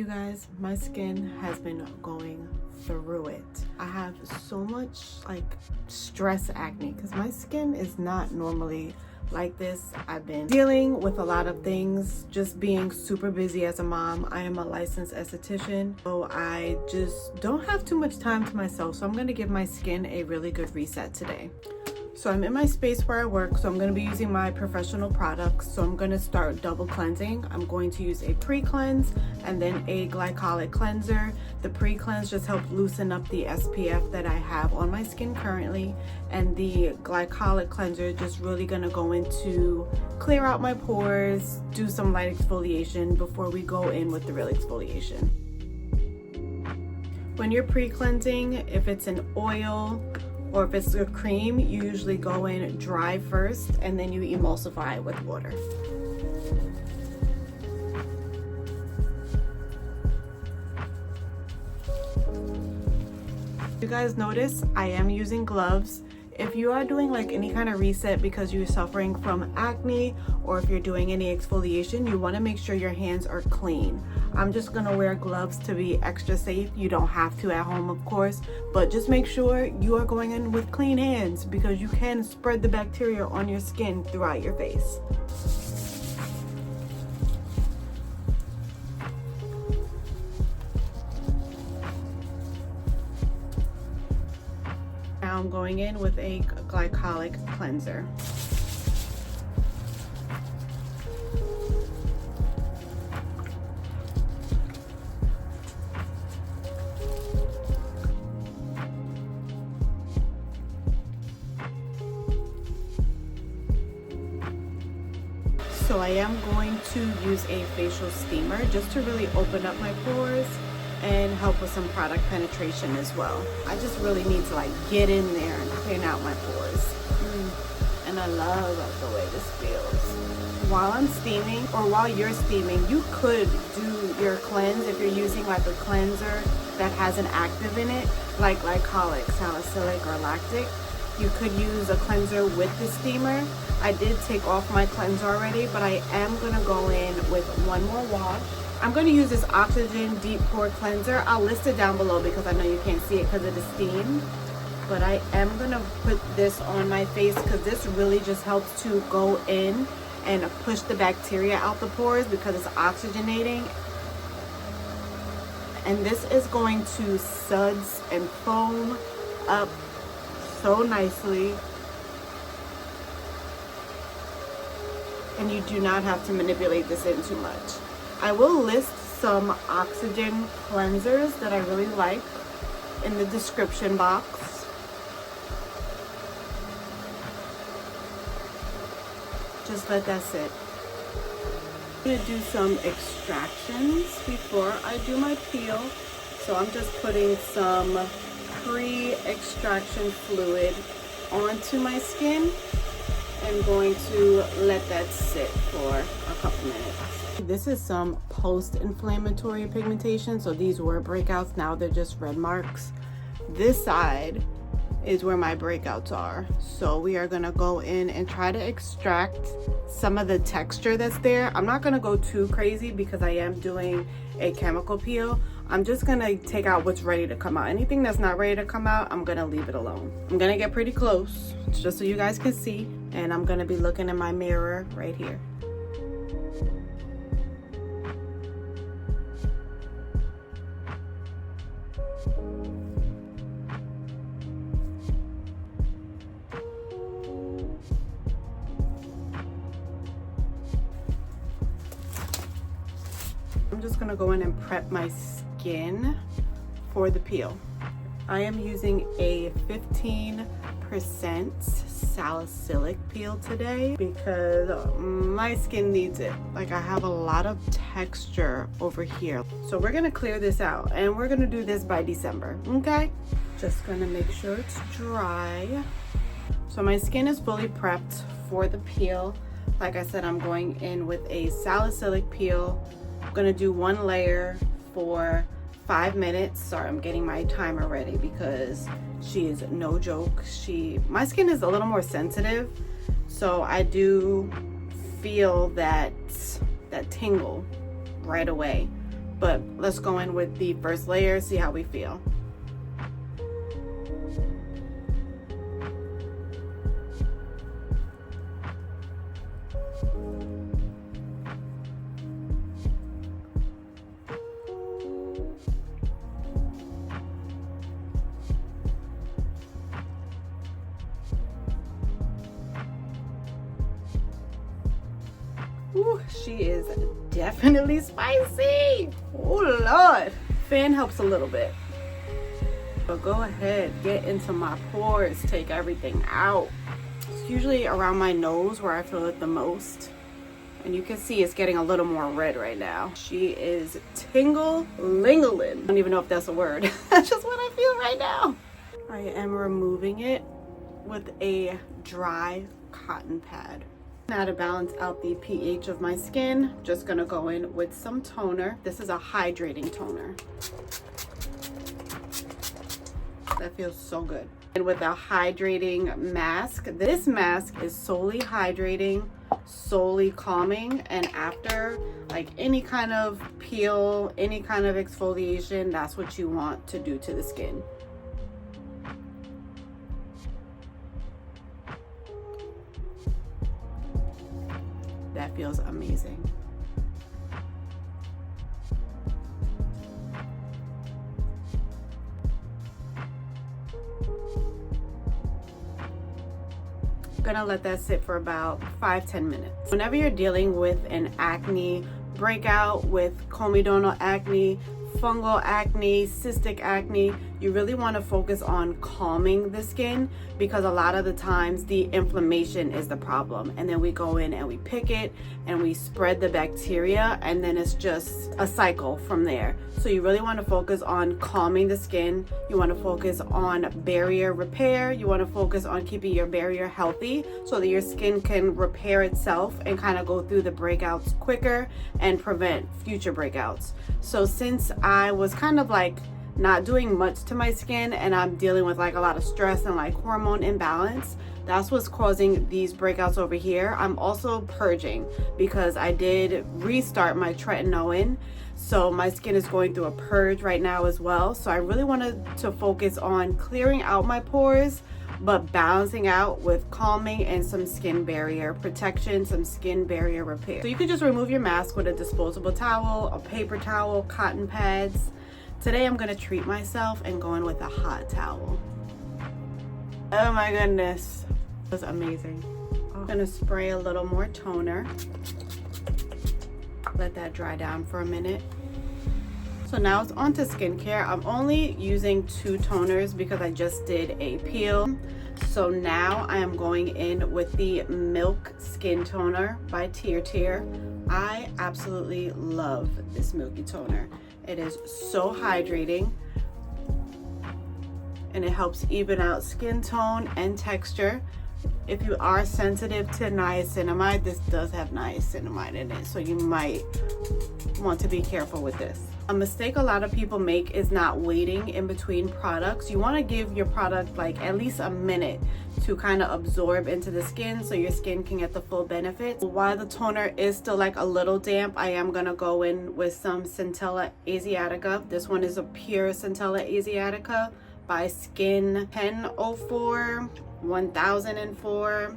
You guys, my skin has been going through it. I have so much stress acne because my skin is not normally like this. I've been dealing with a lot of things, just being super busy as a mom. I am a licensed esthetician, so I just don't have too much time to myself. So I'm gonna give my skin a really good reset today. So I'm in my space where I work, so I'm going to be using my professional products. So I'm going to start double cleansing. I'm going to use a pre-cleanse and then a glycolic cleanser. The pre-cleanse just helps loosen up the SPF that I have on my skin currently, and the glycolic cleanser just really going to go into clear out my pores, do some light exfoliation before we go in with the real exfoliation. When you're pre-cleansing, if it's an oil or if it's a cream, you usually go in dry first and then you emulsify it with water. You guys notice I am using gloves. If you are doing any kind of reset because you're suffering from acne, or if you're doing any exfoliation, you want to make sure your hands are clean. I'm just gonna wear gloves to be extra safe. You don't have to at home, of course, but just make sure you are going in with clean hands because you can spread the bacteria on your skin throughout your face. Now I'm going in with a glycolic cleanser. So I am going to use a facial steamer just to really open up my pores and help with some product penetration as well. I just really need to get in there and clean out my pores. And I love the way this feels. While I'm steaming, or while you're steaming, you could do your cleanse if you're using a cleanser that has an active in it, like glycolic, salicylic, or lactic. You could use a cleanser with the steamer. I did take off my cleanser already, but I am gonna go in with one more wash. I'm gonna use this Oxygen Deep Pore Cleanser. I'll list it down below because I know you can't see it because of the steam. But I am gonna put this on my face because this really just helps to go in and push the bacteria out the pores because it's oxygenating. And this is going to suds and foam up so nicely. And you do not have to manipulate this in too much. I will list some oxygen cleansers that I really like in the description box. Just let that sit. I'm gonna do some extractions before I do my peel. So I'm just putting some pre-extraction fluid onto my skin and going to let that sit for a couple minutes. This is some post-inflammatory pigmentation. So these were breakouts, now they're just red marks. This side is where my breakouts are. So we are gonna go in and try to extract some of the texture that's there. I'm not gonna go too crazy because I am doing a chemical peel. I'm just gonna take out what's ready to come out. Anything that's not ready to come out, I'm gonna leave it alone. I'm gonna get pretty close, just so you guys can see, and I'm gonna be looking in my mirror right here. I'm just gonna go in and prep my skin for the peel. I am using a 15% salicylic peel today because my skin needs it. I have a lot of texture over here. So we're gonna clear this out and we're gonna do this by December, okay? Just gonna make sure it's dry. So my skin is fully prepped for the peel. Like I said, I'm going in with a salicylic peel. I'm gonna do one layer for 5 minutes. Sorry, I'm getting my timer ready because she is no joke. My skin is a little more sensitive, so I do feel that tingle right away. but let's go in with the first layer, see how we feel. Ooh, she is definitely spicy. Oh Lord. Fan helps a little bit. But go ahead, get into my pores, take everything out. It's usually around my nose where I feel it the most. And you can see it's getting a little more red right now. She is tingle-lingling. I don't even know if that's a word. That's just what I feel right now. I am removing it with a dry cotton pad. Now to balance out the pH of my skin, just gonna go in with some toner. This is a hydrating toner. That feels so good. And with a hydrating mask, this mask is solely hydrating, solely calming, and after like any kind of peel, any kind of exfoliation, that's what you want to do to the skin. That feels amazing. I'm gonna let that sit for about 5-10 minutes. Whenever you're dealing with an acne breakout, with comedonal acne, fungal acne, cystic acne, you really want to focus on calming the skin, because a lot of the times the inflammation is the problem, and then we go in and we pick it and we spread the bacteria, and then it's just a cycle from there. So you really want to focus on calming the skin. You want to focus on barrier repair. You want to focus on keeping your barrier healthy so that your skin can repair itself and kind of go through the breakouts quicker and prevent future breakouts. So since I was kind of like not doing much to my skin, and I'm dealing with like a lot of stress and like hormone imbalance, that's what's causing these breakouts over here. I'm also purging because I did restart my tretinoin, so my skin is going through a purge right now as well. So I really wanted to focus on clearing out my pores, but balancing out with calming and some skin barrier protection, some skin barrier repair. So you could just remove your mask with a disposable towel, a paper towel, cotton pads. Today I'm gonna treat myself and go in with a hot towel. Oh my goodness, it was amazing. I'm gonna spray a little more toner. Let that dry down for a minute. So now it's on to skincare. I'm only using 2 toners because I just did a peel. So now I am going in with the Milk Skin Toner by Tear. I absolutely love this milky toner. It is so hydrating, and it helps even out skin tone and texture. If you are sensitive to niacinamide, this does have niacinamide in it, so you might want to be careful with this. A mistake a lot of people make is not waiting in between products. You want to give your product like at least a minute to kind of absorb into the skin so your skin can get the full benefits. While the toner is still like a little damp, I am going to go in with some Centella Asiatica. This one is a pure Centella Asiatica by Skin 1004, 1004,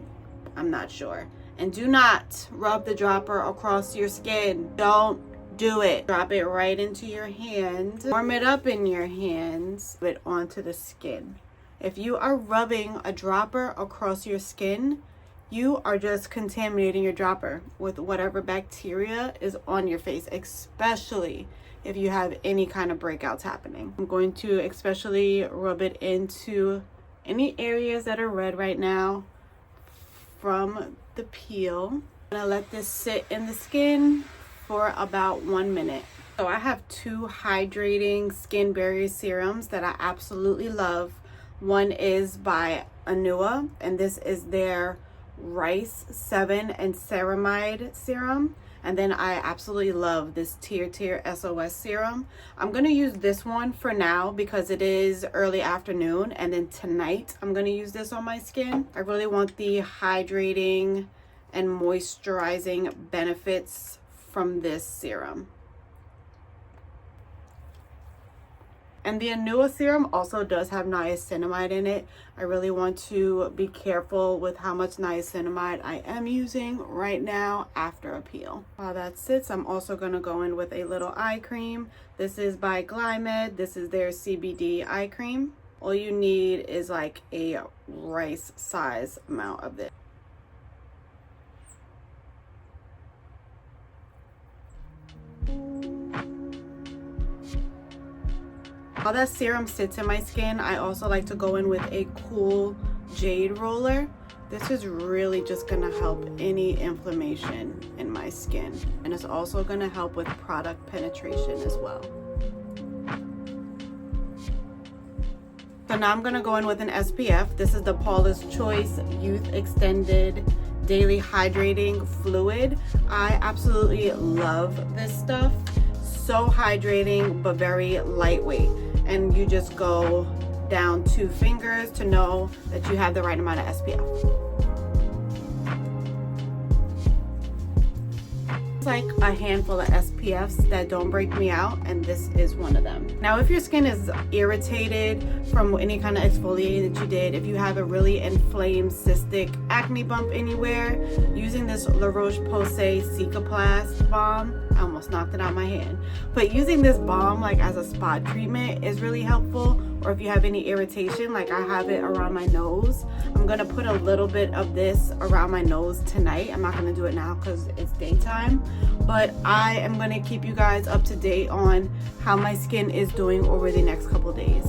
I'm not sure. And do not rub the dropper across your skin. Don't do it. Drop it right into your hand. Warm it up in your hands. Put it onto the skin. If you are rubbing a dropper across your skin, you are just contaminating your dropper with whatever bacteria is on your face, especially if you have any kind of breakouts happening. I'm going to especially rub it into any areas that are red right now from the peel. I'm gonna let this sit in the skin for about 1 minute. So I have 2 hydrating skin barrier serums that I absolutely love. One is by Anua, and this is their Rice 7 and Ceramide serum. And then I absolutely love this Tear SOS serum. I'm gonna use this one for now because it is early afternoon, and then tonight I'm gonna use this on my skin. I really want the hydrating and moisturizing benefits from this serum. And the renewal serum also does have niacinamide in it. I really want to be careful with how much niacinamide I am using right now after a peel. While that sits, I'm also going to go in with a little eye cream. This is by Glymed. This is their CBD eye cream. All you need is like a rice size amount of this. While that serum sits in my skin, I also like to go in with a cool jade roller. This is really just gonna help any inflammation in my skin. And it's also gonna help with product penetration as well. So now I'm gonna go in with an SPF. This is the Paula's Choice Youth Extended Daily Hydrating Fluid. I absolutely love this stuff. So hydrating, but very lightweight. And you just go down 2 fingers to know that you have the right amount of SPF. It's like a handful of SPFs that don't break me out, and this is one of them. Now, if your skin is irritated from any kind of exfoliating that you did, if you have a really inflamed cystic acne bump anywhere, using this La Roche-Posay Cicaplast balm, I almost knocked it out of my hand, but using this balm like as a spot treatment is really helpful. Or if you have any irritation, like I have it around my nose, I'm gonna put a little bit of this around my nose tonight. I'm not gonna do it now because it's daytime, but I am gonna keep you guys up to date on how my skin is doing over the next couple days.